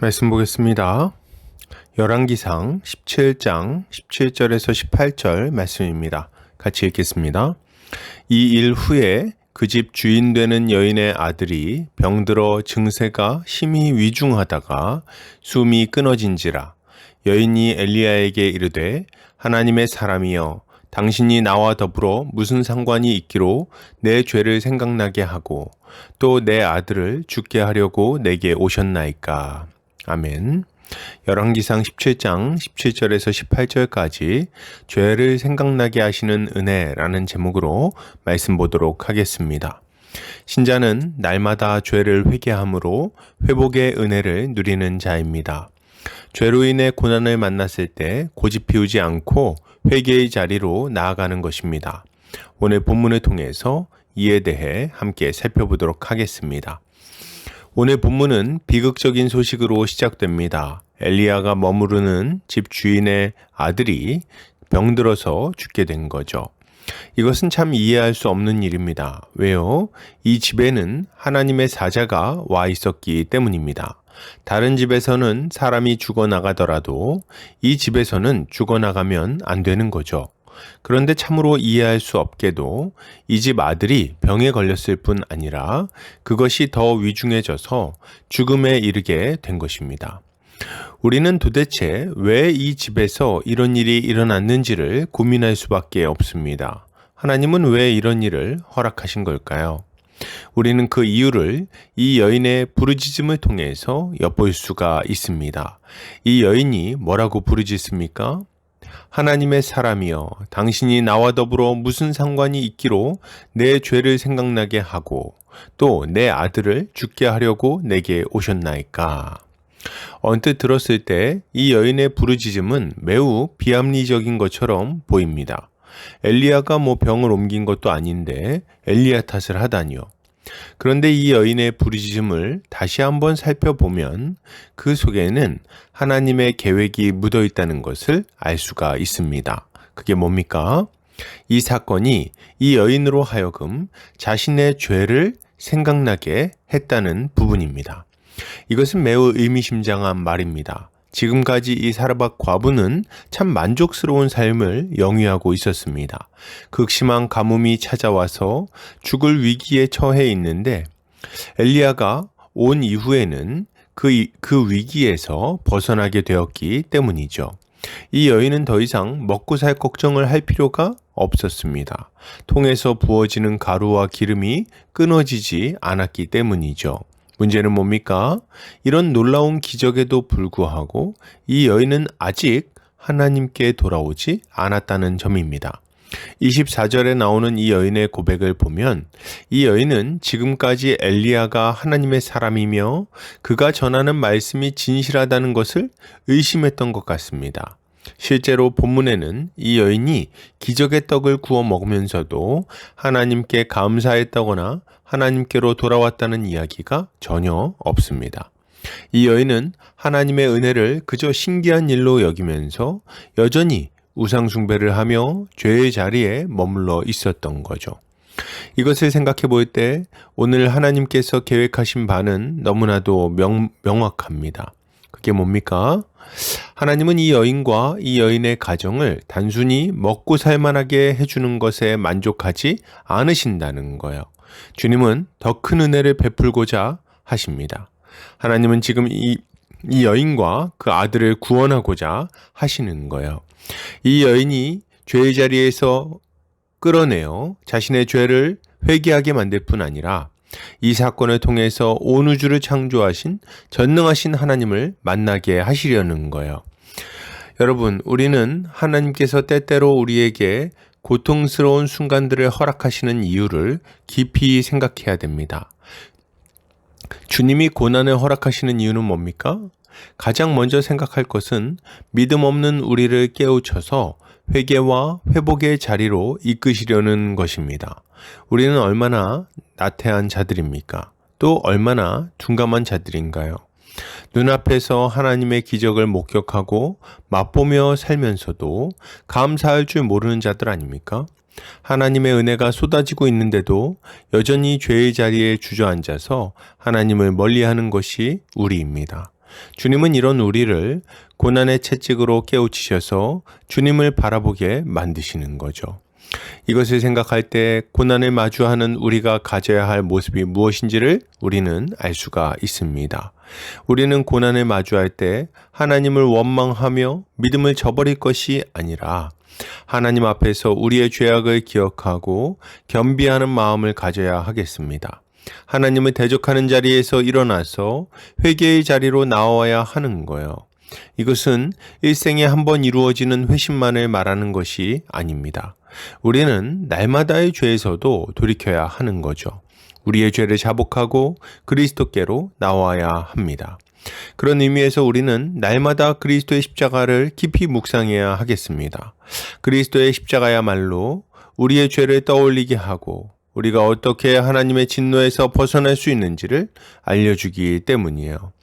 말씀 보겠습니다. 열왕기상 17장 17절에서 18절 말씀입니다. 같이 읽겠습니다. 이 일 후에 그 집 주인 되는 여인의 아들이 병들어 증세가 심히 위중하다가 숨이 끊어진지라. 여인이 엘리야에게 이르되 하나님의 사람이여 당신이 나와 더불어 무슨 상관이 있기로 내 죄를 생각나게 하고 또 내 아들을 죽게 하려고 내게 오셨나이까. 아멘. 열왕기상 17장 17절에서 18절까지 죄를 생각나게 하시는 은혜라는 제목으로 말씀 보도록 하겠습니다. 신자는 날마다 죄를 회개함으로 회복의 은혜를 누리는 자입니다. 죄로 인해 고난을 만났을 때 고집 피우지 않고 회개의 자리로 나아가는 것입니다. 오늘 본문을 통해서 이에 대해 함께 살펴보도록 하겠습니다. 오늘 본문은 비극적인 소식으로 시작됩니다. 엘리야가 머무르는 집 주인의 아들이 병들어서 죽게 된 거죠. 이것은 참 이해할 수 없는 일입니다. 왜요? 이 집에는 하나님의 사자가 와 있었기 때문입니다. 다른 집에서는 사람이 죽어나가더라도 이 집에서는 죽어나가면 안 되는 거죠. 그런데 참으로 이해할 수 없게도 이 집 아들이 병에 걸렸을 뿐 아니라 그것이 더 위중해져서 죽음에 이르게 된 것입니다. 우리는 도대체 왜 이 집에서 이런 일이 일어났는지를 고민할 수밖에 없습니다. 하나님은 왜 이런 일을 허락하신 걸까요? 우리는 그 이유를 이 여인의 부르짖음을 통해서 엿볼 수가 있습니다. 이 여인이 뭐라고 부르짖습니까? 하나님의 사람이여 당신이 나와 더불어 무슨 상관이 있기로 내 죄를 생각나게 하고 또 내 아들을 죽게 하려고 내게 오셨나이까. 언뜻 들었을 때 이 여인의 부르짖음은 매우 비합리적인 것처럼 보입니다. 엘리야가 병을 옮긴 것도 아닌데 엘리야 탓을 하다니요. 그런데 이 여인의 부르짖음을 다시 한번 살펴보면 그 속에는 하나님의 계획이 묻어 있다는 것을 알 수가 있습니다. 그게 뭡니까? 이 사건이 이 여인으로 하여금 자신의 죄를 생각나게 했다는 부분입니다. 이것은 매우 의미심장한 말입니다. 지금까지 이 사르밧 과부는 참 만족스러운 삶을 영위하고 있었습니다. 극심한 가뭄이 찾아와서 죽을 위기에 처해 있는데 엘리야가 온 이후에는 그 위기에서 벗어나게 되었기 때문이죠. 이 여인은 더 이상 먹고 살 걱정을 할 필요가 없었습니다. 통에서 부어지는 가루와 기름이 끊어지지 않았기 때문이죠. 문제는 뭡니까? 이런 놀라운 기적에도 불구하고 이 여인은 아직 하나님께 돌아오지 않았다는 점입니다. 24절에 나오는 이 여인의 고백을 보면 이 여인은 지금까지 엘리야가 하나님의 사람이며 그가 전하는 말씀이 진실하다는 것을 의심했던 것 같습니다. 실제로 본문에는 이 여인이 기적의 떡을 구워 먹으면서도 하나님께 감사했다거나 하나님께로 돌아왔다는 이야기가 전혀 없습니다. 이 여인은 하나님의 은혜를 그저 신기한 일로 여기면서 여전히 우상숭배를 하며 죄의 자리에 머물러 있었던 거죠. 이것을 생각해 볼 때 오늘 하나님께서 계획하신 바는 너무나도 명확합니다. 그게 뭡니까? 하나님은 이 여인과 이 여인의 가정을 단순히 먹고 살만하게 해주는 것에 만족하지 않으신다는 거예요. 주님은 더 큰 은혜를 베풀고자 하십니다. 하나님은 지금 이 여인과 그 아들을 구원하고자 하시는 거예요. 이 여인이 죄의 자리에서 끌어내어 자신의 죄를 회개하게 만들 뿐 아니라 이 사건을 통해서 온 우주를 창조하신 전능하신 하나님을 만나게 하시려는 거예요. 여러분, 우리는 하나님께서 때때로 우리에게 고통스러운 순간들을 허락하시는 이유를 깊이 생각해야 됩니다. 주님이 고난을 허락하시는 이유는 뭡니까? 가장 먼저 생각할 것은 믿음 없는 우리를 깨우쳐서 회개와 회복의 자리로 이끄시려는 것입니다. 우리는 얼마나 나태한 자들입니까? 또 얼마나 둔감한 자들인가요? 눈앞에서 하나님의 기적을 목격하고 맛보며 살면서도 감사할 줄 모르는 자들 아닙니까? 하나님의 은혜가 쏟아지고 있는데도 여전히 죄의 자리에 주저앉아서 하나님을 멀리하는 것이 우리입니다. 주님은 이런 우리를 고난의 채찍으로 깨우치셔서 주님을 바라보게 만드시는 거죠. 이것을 생각할 때 고난을 마주하는 우리가 가져야 할 모습이 무엇인지를 우리는 알 수가 있습니다. 우리는 고난을 마주할 때 하나님을 원망하며 믿음을 저버릴 것이 아니라 하나님 앞에서 우리의 죄악을 기억하고 겸비하는 마음을 가져야 하겠습니다. 하나님을 대적하는 자리에서 일어나서 회개의 자리로 나와야 하는 거예요. 이것은 일생에 한 번 이루어지는 회심만을 말하는 것이 아닙니다. 우리는 날마다의 죄에서도 돌이켜야 하는 거죠. 우리의 죄를 자복하고 그리스도께로 나와야 합니다. 그런 의미에서 우리는 날마다 그리스도의 십자가를 깊이 묵상해야 하겠습니다. 그리스도의 십자가야말로 우리의 죄를 떠올리게 하고 우리가 어떻게 하나님의 진노에서 벗어날 수 있는지를 알려주기 때문이에요.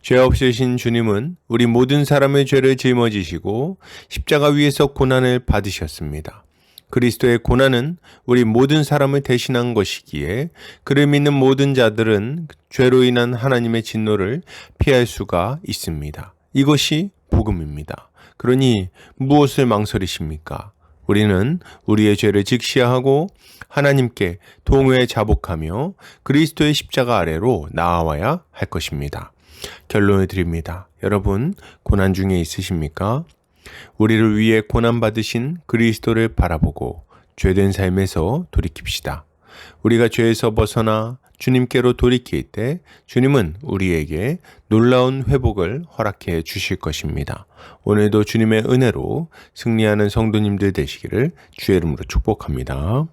죄 없으신 주님은 우리 모든 사람의 죄를 짊어지시고 십자가 위에서 고난을 받으셨습니다. 그리스도의 고난은 우리 모든 사람을 대신한 것이기에 그를 믿는 모든 자들은 죄로 인한 하나님의 진노를 피할 수가 있습니다. 이것이 복음입니다. 그러니 무엇을 망설이십니까? 우리는 우리의 죄를 직시하고 하나님께 동의에 자복하며 그리스도의 십자가 아래로 나아와야 할 것입니다. 결론을 드립니다. 여러분, 고난 중에 있으십니까? 우리를 위해 고난받으신 그리스도를 바라보고 죄된 삶에서 돌이킵시다. 우리가 죄에서 벗어나 주님께로 돌이킬 때 주님은 우리에게 놀라운 회복을 허락해 주실 것입니다. 오늘도 주님의 은혜로 승리하는 성도님들 되시기를 주의 이름으로 축복합니다.